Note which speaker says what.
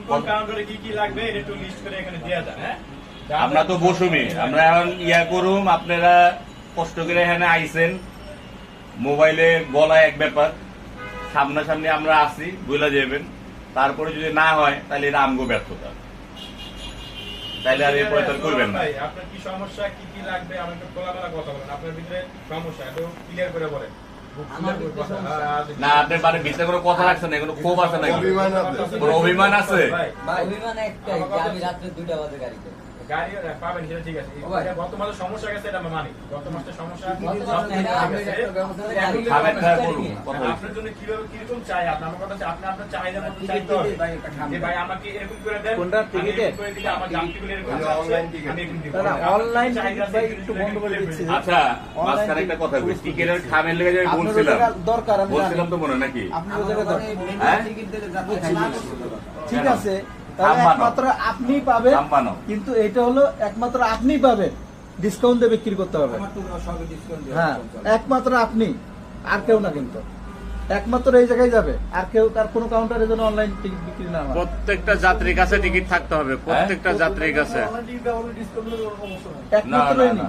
Speaker 1: কোন কাউন্টারে কি কি লাগবে এটা একটু লিস্ট করে এখানে দেয়া যায়। হ্যাঁ,
Speaker 2: আমরা তো বসুমি, আমরা এখন ইয়া করুম, আপনারা কষ্ট করে এখানে আইছেন, মোবাইলে গলায় এক ব্যাপার, সামনাসামনি আমরা আসি বইলা যাবেন, তারপরে যদি না হয় তাহলে এটা আমগো ব্যর্থতা, তাহলে আর এরপরে তার করবেন না।
Speaker 1: ভাই আপনার কি সমস্যা, কি কি লাগবে আমাকে খোলামেলা কথা বলেন। আপনার ভিতরে সমস্যা একটু ক্লিয়ার করে বলেন।
Speaker 2: না আপনার বারে ভিতরে কোনো কথা রাখছেন না, কোনো ক্ষোভ আছে নাকি, কোনো অভিমান আছে?
Speaker 3: অভিমান একটাই যে আমি রাত্রে 2টা বাজে গাড়িতে
Speaker 1: গাড়ি পাবেন সেটা ঠিক আছে। গত মাসে সমস্যা গেছে এটা আমরা মানি, গত মাসে সমস্যা আপনার জন্য কিভাবে কিরকম চাই আপনার কথা হচ্ছে আপনি আপনার চাহিদা মতো চাইতে হবে যে ভাই আমাকে এরকম করে দেন,
Speaker 4: কোনটা টিকিটে
Speaker 1: করে দিলে আমার যাত্রীগুলো এরকম অনলাইন টিকিট আমি এরকম দিব।
Speaker 4: অনলাইন টিকিট ভাই একটু বন্ধ করে দিচ্ছি।
Speaker 2: আচ্ছা মাঝখানে একটা কথা বলি, টিকেটের খামের লেগে যাবে বলছিলাম,
Speaker 4: দরকার আমি
Speaker 2: বলছিলাম তো মনে নাকি?
Speaker 4: আপনি ওই জায়গায় দরকার।
Speaker 2: হ্যাঁ
Speaker 4: ঠিক আছে, তাহলে একমাত্র আপনি পাবেন, কিন্তু এটা হলো একমাত্র আপনি পাবেন, ডিসকাউন্ট দিয়ে বিক্রি করতে হবে। হ্যাঁ, একমাত্র আপনি, আর কেউ না, কিন্তু একমাত্র এই জায়গায় যাবে, আর কেউ তার কোনো কাউন্টারে যেন অনলাইন টিকিট বিক্রি না হয়।
Speaker 5: প্রত্যেকটা যাত্রীর কাছে টিকিট থাকতে হবে, প্রত্যেকটা যাত্রীর কাছে।
Speaker 4: একমাত্র
Speaker 2: না,
Speaker 4: এই
Speaker 2: না,
Speaker 4: না।
Speaker 2: না।